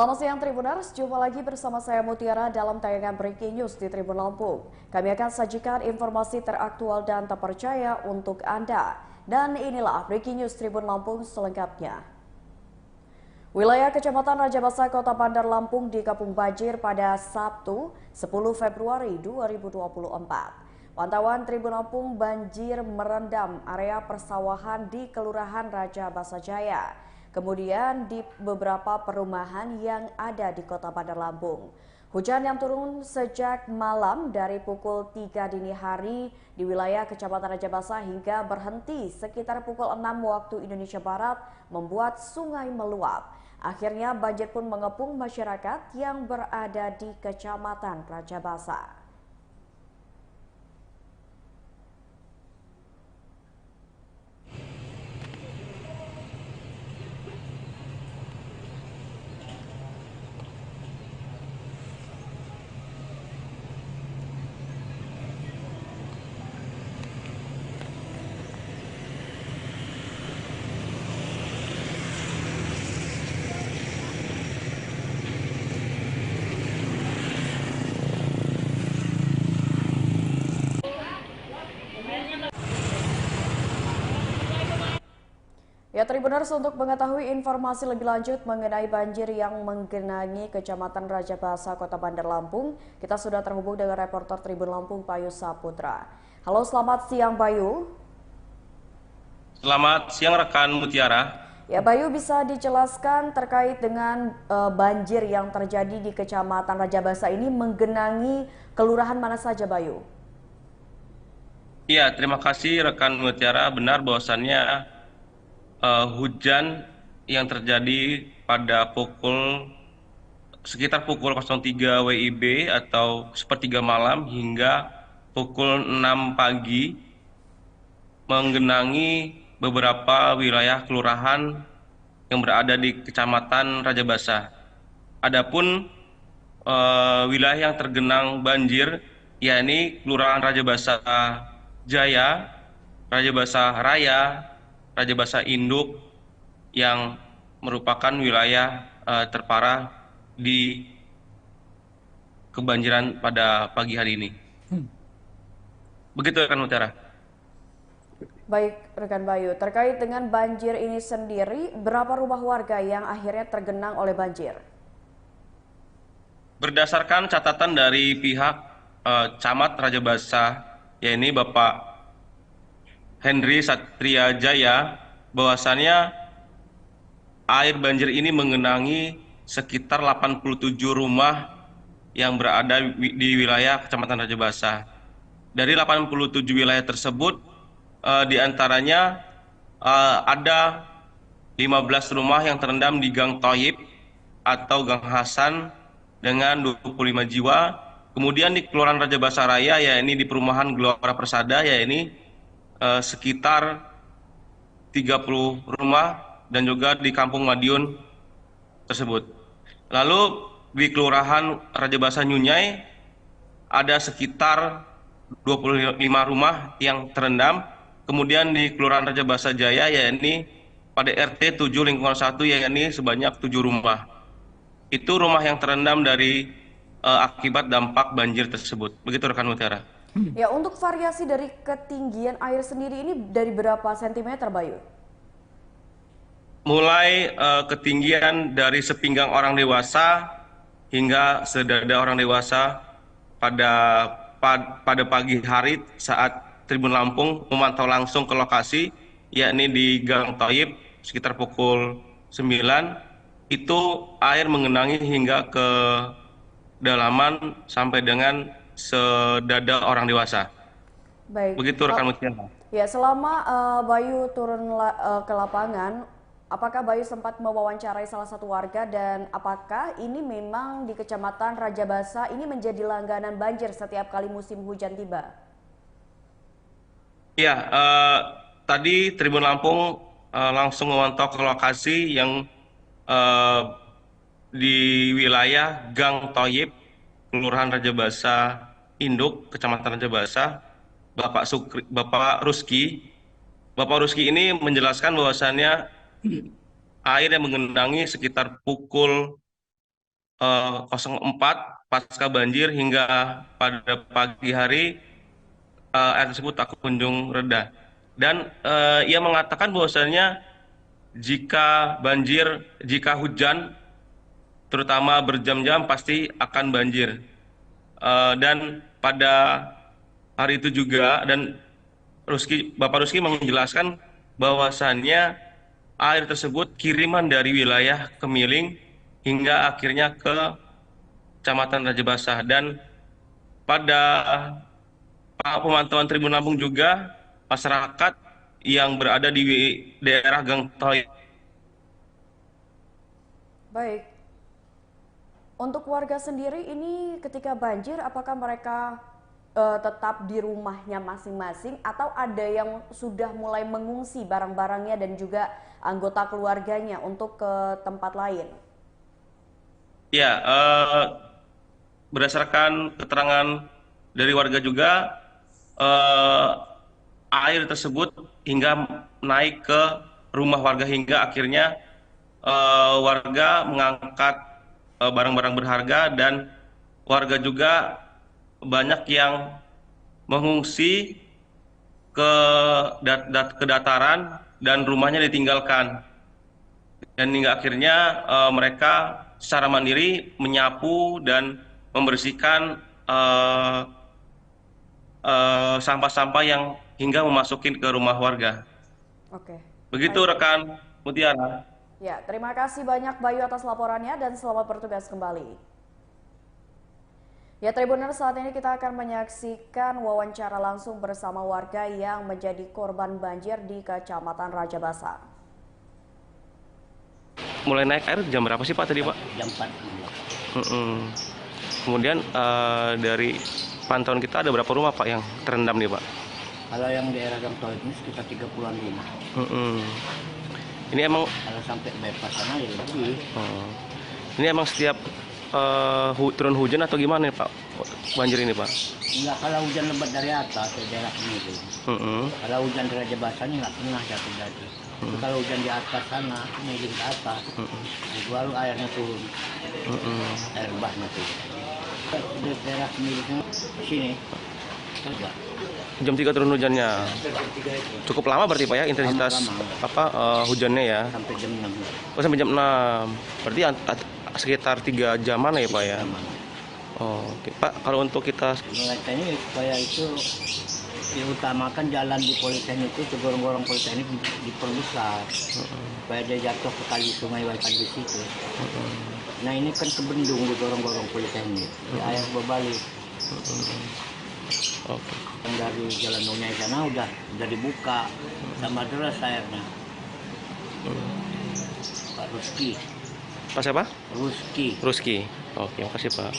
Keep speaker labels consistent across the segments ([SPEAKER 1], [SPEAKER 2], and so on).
[SPEAKER 1] Selamat siang Tribuners, jumpa lagi bersama saya Mutiara dalam tayangan Breaking News di Tribun Lampung. Kami akan sajikan informasi teraktual dan terpercaya untuk Anda. Dan inilah Breaking News Tribun Lampung selengkapnya. Wilayah Kecamatan Rajabasa, Kota Bandar Lampung dikepung banjir pada Sabtu 10 Februari 2024. Pantauan Tribun Lampung, banjir merendam area persawahan di Kelurahan Rajabasa Jaya. Kemudian di beberapa perumahan yang ada di Kota Bandar Lampung. Hujan yang turun sejak malam dari pukul 3 dini hari di wilayah Kecamatan Rajabasa hingga berhenti sekitar pukul 6 waktu Indonesia Barat membuat sungai meluap. Akhirnya banjir pun mengepung masyarakat yang berada di Kecamatan Rajabasa. Ya Tribuners, untuk mengetahui informasi lebih lanjut mengenai banjir yang menggenangi Kecamatan Rajabasa, Kota Bandar Lampung, kita sudah terhubung dengan reporter Tribun Lampung, Bayu Saputra. Halo, selamat siang Bayu.
[SPEAKER 2] Selamat siang rekan Mutiara.
[SPEAKER 1] Ya Bayu, bisa dijelaskan terkait dengan banjir yang terjadi di Kecamatan Rajabasa ini menggenangi kelurahan mana saja Bayu?
[SPEAKER 2] Iya, terima kasih rekan Mutiara. Benar bahwasannya hujan yang terjadi pada sekitar pukul 03 WIB atau sepertiga malam hingga pukul 6 pagi menggenangi beberapa wilayah kelurahan yang berada di Kecamatan Rajabasa. Adapun wilayah yang tergenang banjir yakni Kelurahan Rajabasa Jaya, Rajabasa Raya, Rajabasa Induk yang merupakan wilayah terparah di kebanjiran pada pagi hari ini. Begitu rekan Mutiara.
[SPEAKER 1] Baik rekan Bayu, terkait dengan banjir ini sendiri, berapa rumah warga yang akhirnya tergenang oleh banjir?
[SPEAKER 2] Berdasarkan catatan dari pihak Camat Rajabasa, yaitu Bapak Henry Satria Jaya, bahwasannya air banjir ini mengenangi sekitar 87 rumah yang berada di wilayah Kecamatan Rajabasa. Dari 87 wilayah tersebut, diantaranya ada 15 rumah yang terendam di Gang Toyib atau Gang Hasan dengan 25 jiwa. Kemudian di Kelurahan Rajabasa Raya, yakni di Perumahan Gelora Persada, yakni sekitar 30 rumah, dan juga di Kampung Madiun tersebut. Lalu di Kelurahan Rajabasa Nyunyai ada sekitar 25 rumah yang terendam. Kemudian di Kelurahan Rajabasa Jaya, yakni pada RT 7 lingkungan 1, yakni sebanyak 7 rumah. Itu rumah yang terendam dari akibat dampak banjir tersebut. Begitu rekan Mutiara.
[SPEAKER 1] Ya, untuk variasi dari ketinggian air sendiri ini dari berapa sentimeter Bayu?
[SPEAKER 2] Mulai ketinggian dari sepinggang orang dewasa hingga sedada orang dewasa pada pagi hari saat Tribun Lampung memantau langsung ke lokasi, yakni di Gang Toyib sekitar pukul 9, itu air mengenangi hingga ke dalaman sampai dengan sedada orang dewasa.
[SPEAKER 1] Baik.
[SPEAKER 2] Begitu rekan Mutiara.
[SPEAKER 1] Ya, selama Bayu turun ke lapangan, apakah Bayu sempat mewawancarai salah satu warga dan apakah ini memang di Kecamatan Rajabasa ini menjadi langganan banjir setiap kali musim hujan tiba?
[SPEAKER 2] Ya, tadi Tribun Lampung langsung memantau ke lokasi yang eh, di wilayah Gang Toyib, Kelurahan Rajabasa Induk, Kecamatan Rajabasa, Bapak Ruski. Bapak Ruski ini menjelaskan bahwasannya air yang mengenangi sekitar pukul 04 pasca banjir hingga pada pagi hari air tersebut tak kunjung reda. Dan ia mengatakan bahwasannya jika hujan terutama berjam-jam pasti akan banjir. Dan pada hari itu juga Bapak Ruski menjelaskan bahwasannya air tersebut kiriman dari wilayah Kemiling hingga akhirnya ke Kecamatan Raja Basah. Dan pada pemantauan Tribun Lampung juga masyarakat yang berada di daerah Gang Tol.
[SPEAKER 1] Baik. Untuk warga sendiri ini ketika banjir, apakah mereka tetap di rumahnya masing-masing atau ada yang sudah mulai mengungsi barang-barangnya dan juga anggota keluarganya untuk ke tempat lain?
[SPEAKER 2] Ya, berdasarkan keterangan dari warga juga, eh, air tersebut hingga naik ke rumah warga hingga akhirnya warga mengangkat barang-barang berharga, dan warga juga banyak yang mengungsi ke dataran dan rumahnya ditinggalkan. Dan hingga akhirnya mereka secara mandiri menyapu dan membersihkan sampah-sampah yang hingga memasukin ke rumah warga.
[SPEAKER 1] Oke.
[SPEAKER 2] Begitu
[SPEAKER 1] Baik.
[SPEAKER 2] rekan Mutiara.
[SPEAKER 1] Ya, terima kasih banyak Bayu atas laporannya dan selamat bertugas kembali. Ya, Tribuners, saat ini kita akan menyaksikan wawancara langsung bersama warga yang menjadi korban banjir di Kecamatan Raja Basah.
[SPEAKER 2] Mulai naik air jam berapa sih Pak tadi Pak?
[SPEAKER 3] Jam 4.
[SPEAKER 2] Kemudian dari pantauan kita ada berapa rumah Pak yang terendam nih Pak?
[SPEAKER 3] Kalau yang daerah Gang Tol ini sekitar 30-an rumah.
[SPEAKER 2] Ini emang
[SPEAKER 3] Kalau sampai bypass sana ya lebih.
[SPEAKER 2] ini emang setiap turun hujan atau gimana nih Pak banjir ini Pak?
[SPEAKER 3] Enggak, kalau hujan lebat dari atas ke daerah Kemiling. Kalau hujan di Raja Basah ini nggak pernah terjadi. Tapi kalau hujan di atas sana, Kemiling ke atas, itu baru airnya turun. Air bahnya turun. Di daerah Kemiling sini, coba.
[SPEAKER 2] Jam 3 turun hujannya. Cukup lama berarti Pak ya intensitas
[SPEAKER 3] Lama.
[SPEAKER 2] hujannya ya?
[SPEAKER 3] Sampai jam 6.
[SPEAKER 2] Oh, sampai jam 6. Berarti sekitar 3 jaman ya Pak ya? Oh, oke. Pak, kalau untuk kita
[SPEAKER 3] Ini supaya itu diutamakan jalan di Politeknik itu, gorong-gorong Politeknik diperbesar supaya dia jatuh ke kali sungai di situ. Nah ini kan kebendung di gorong-gorong Politeknik, air berbalik.
[SPEAKER 2] Oke.
[SPEAKER 3] Yang dari Jalan Nunyai sana udah dibuka sama deras airnya. Pak Ruski.
[SPEAKER 2] Pak siapa?
[SPEAKER 3] Ruski.
[SPEAKER 2] Oke, makasih Pak.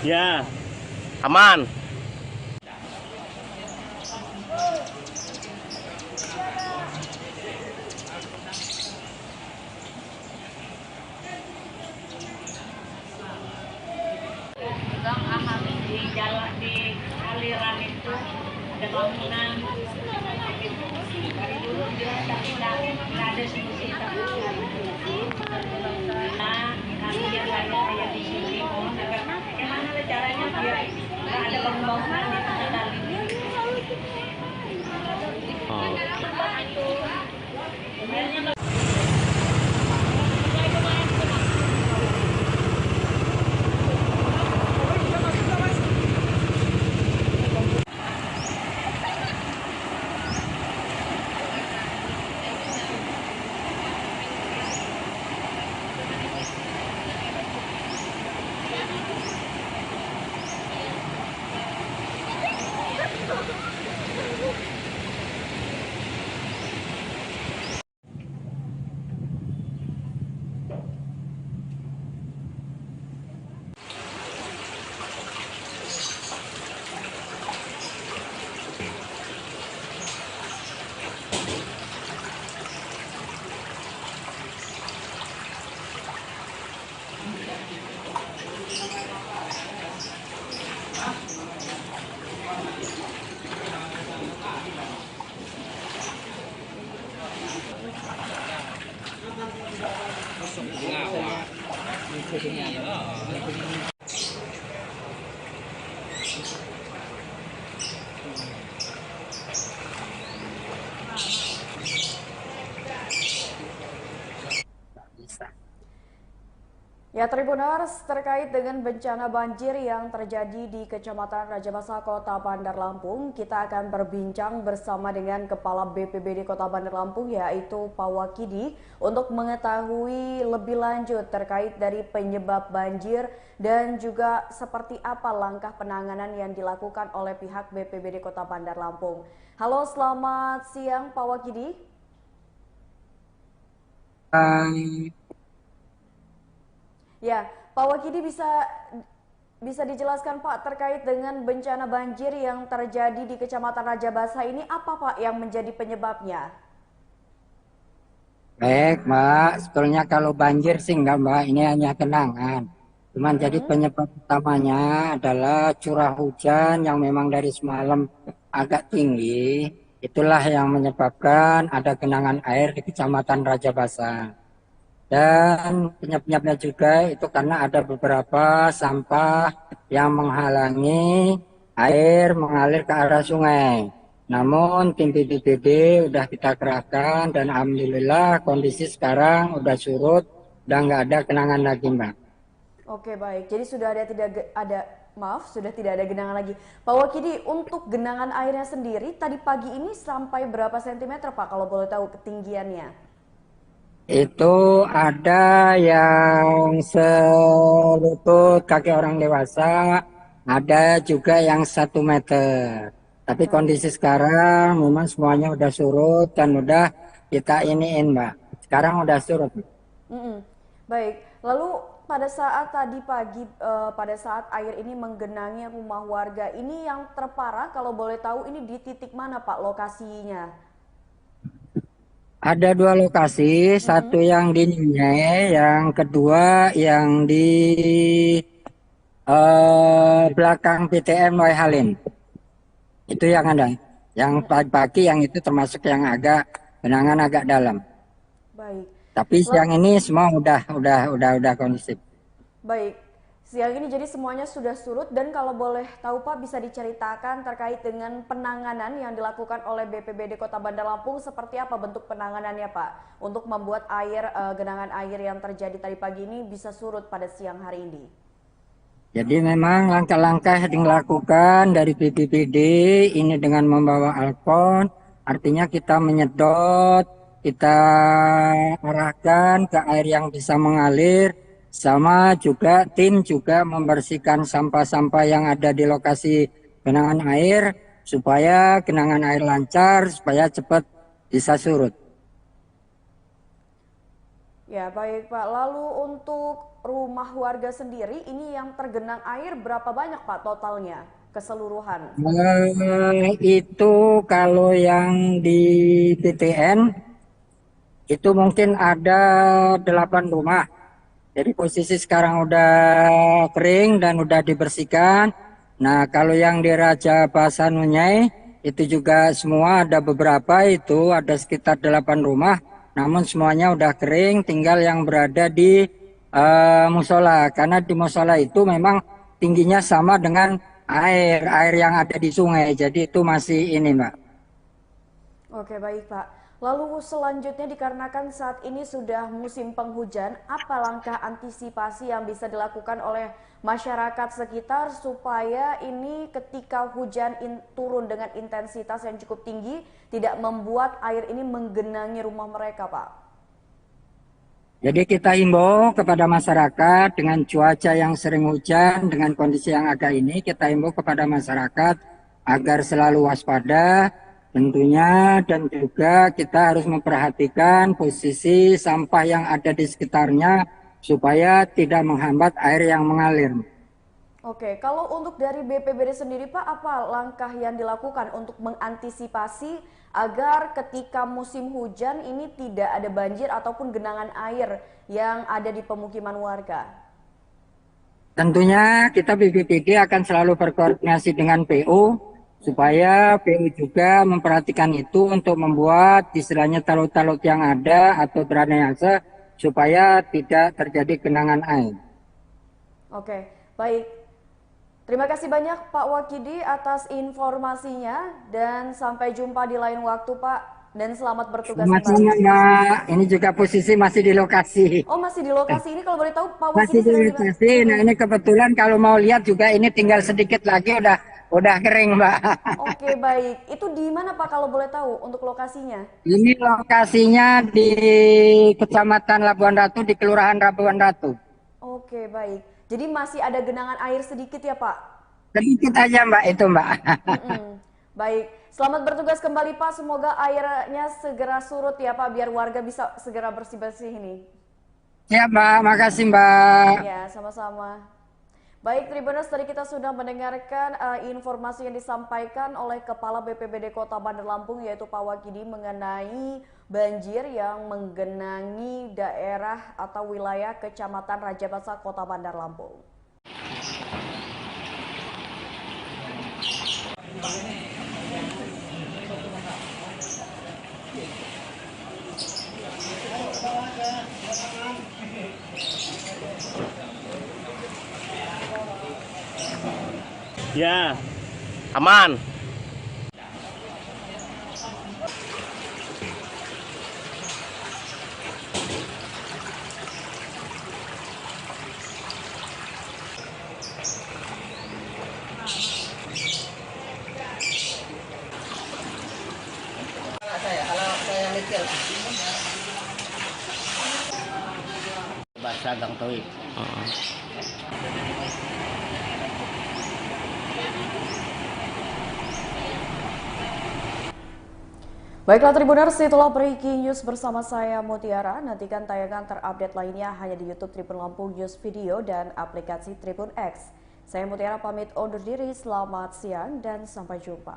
[SPEAKER 3] Ya.
[SPEAKER 2] Aman.
[SPEAKER 4] Di jalan di aliran itu ada bangunan dari dulu dia tapi nggak ada solusi tapi nah kami yang saya di sini
[SPEAKER 1] Ya, Tribuners, terkait dengan bencana banjir yang terjadi di Kecamatan Rajabasa, Kota Bandar Lampung, kita akan berbincang bersama dengan Kepala BPBD Kota Bandar Lampung, yaitu Pak Wakidi, untuk mengetahui lebih lanjut terkait dari penyebab banjir dan juga seperti apa langkah penanganan yang dilakukan oleh pihak BPBD Kota Bandar Lampung. Halo, selamat siang Pak Wakidi. Ya, Pak Wakidi bisa dijelaskan Pak terkait dengan bencana banjir yang terjadi di Kecamatan Rajabasa ini, apa Pak yang menjadi penyebabnya?
[SPEAKER 5] Baik Mbak, sebetulnya kalau banjir sih enggak Mbak, ini hanya genangan. Cuman jadi penyebab utamanya adalah curah hujan yang memang dari semalam agak tinggi. Itulah yang menyebabkan ada genangan air di Kecamatan Rajabasa. Dan penyebabnya juga itu karena ada beberapa sampah yang menghalangi air mengalir ke arah sungai. Namun tim BPBD udah kita kerahkan dan alhamdulillah kondisi sekarang udah surut dan nggak ada genangan lagi Mbak.
[SPEAKER 1] Oke, baik, jadi sudah tidak ada genangan lagi. Pak Wakidi, untuk genangan airnya sendiri tadi pagi ini sampai berapa sentimeter Pak kalau boleh tahu ketinggiannya?
[SPEAKER 5] Itu ada yang selutut kaki orang dewasa, ada juga yang 1 meter. Tapi kondisi sekarang memang semuanya udah surut dan udah kita iniin Mbak. Sekarang udah surut.
[SPEAKER 1] Baik, lalu pada saat tadi pagi, pada saat air ini menggenangi rumah warga, ini yang terparah kalau boleh tahu ini di titik mana Pak lokasinya?
[SPEAKER 5] Ada 2 lokasi, satu yang di Nyai, yang kedua yang di belakang PTN Wai Halim. Itu yang ada. Yang pagi-pagi yang itu termasuk yang agak genangan agak dalam.
[SPEAKER 1] Baik.
[SPEAKER 5] Tapi siang ini semua udah kondusif.
[SPEAKER 1] Baik. Siang ini jadi semuanya sudah surut, dan kalau boleh tahu Pak bisa diceritakan terkait dengan penanganan yang dilakukan oleh BPBD Kota Bandar Lampung, seperti apa bentuk penanganannya Pak untuk membuat genangan air yang terjadi tadi pagi ini bisa surut pada siang hari ini.
[SPEAKER 5] Jadi memang langkah-langkah yang dilakukan dari BPBD ini dengan membawa alpon, artinya kita menyedot, kita arahkan ke air yang bisa mengalir. Sama juga tim juga membersihkan sampah-sampah yang ada di lokasi genangan air supaya genangan air lancar, supaya cepat bisa surut.
[SPEAKER 1] Ya, baik Pak. Lalu untuk rumah warga sendiri ini yang tergenang air berapa banyak Pak totalnya keseluruhan?
[SPEAKER 5] Itu kalau yang di PTN itu mungkin ada 8 rumah. Jadi posisi sekarang udah kering dan udah dibersihkan. Nah, kalau yang di Rajabasa Nunyai itu juga semua ada beberapa, itu ada sekitar 8 rumah. Namun semuanya udah kering, tinggal yang berada di musola. Karena di musola itu memang tingginya sama dengan air yang ada di sungai. Jadi itu masih ini, Mbak.
[SPEAKER 1] Oke, baik Pak. Lalu selanjutnya dikarenakan saat ini sudah musim penghujan, apa langkah antisipasi yang bisa dilakukan oleh masyarakat sekitar supaya ini ketika hujan turun dengan intensitas yang cukup tinggi tidak membuat air ini menggenangi rumah mereka, Pak?
[SPEAKER 5] Jadi kita himbau kepada masyarakat dengan cuaca yang sering hujan, dengan kondisi yang agak ini, kita himbau kepada masyarakat agar selalu waspada tentunya, dan juga kita harus memperhatikan posisi sampah yang ada di sekitarnya supaya tidak menghambat air yang mengalir.
[SPEAKER 1] Oke, kalau untuk dari BPBD sendiri Pak, apa langkah yang dilakukan untuk mengantisipasi agar ketika musim hujan ini tidak ada banjir ataupun genangan air yang ada di pemukiman warga?
[SPEAKER 5] Tentunya kita BPBD akan selalu berkoordinasi dengan PU supaya PU juga memperhatikan itu untuk membuat istilahnya talut-talut yang ada atau drainase supaya tidak terjadi genangan air.
[SPEAKER 1] Oke, baik. Terima kasih banyak Pak Wakidi atas informasinya dan sampai jumpa di lain waktu Pak, dan selamat bertugas kembali.
[SPEAKER 5] Mbak, ini juga posisi masih di lokasi.
[SPEAKER 1] Oh, masih di lokasi ini, kalau boleh tahu Pak
[SPEAKER 5] Masih
[SPEAKER 1] Wakidi
[SPEAKER 5] di lokasi. Nah ini kebetulan kalau mau lihat juga ini tinggal sedikit lagi udah kering, Mbak.
[SPEAKER 1] Oke, baik. Itu di mana Pak kalau boleh tahu untuk lokasinya?
[SPEAKER 5] Ini lokasinya di Kecamatan Labuan Ratu, di Kelurahan Labuan Ratu.
[SPEAKER 1] Oke, baik. Jadi masih ada genangan air sedikit ya Pak?
[SPEAKER 5] Sedikit aja Mbak itu, Mbak.
[SPEAKER 1] Baik, selamat bertugas kembali Pak. Semoga airnya segera surut ya Pak, biar warga bisa segera bersih-bersih ini.
[SPEAKER 5] Ya Mbak, makasih Mbak.
[SPEAKER 1] Ya, sama-sama. Baik, Tribuners, tadi kita sudah mendengarkan informasi yang disampaikan oleh Kepala BPBD Kota Bandar Lampung yaitu Pak Wakidi mengenai banjir yang menggenangi daerah atau wilayah Kecamatan Rajabasa Kota Bandar Lampung.
[SPEAKER 2] Ya, aman.
[SPEAKER 3] Bahasa Gang Toib.
[SPEAKER 1] Baiklah Tribuners, itulah Breaking News bersama saya Mutiara. Nantikan tayangan terupdate lainnya hanya di YouTube Tribun Lampung News Video dan aplikasi Tribun X. Saya Mutiara pamit undur diri, selamat siang dan sampai jumpa.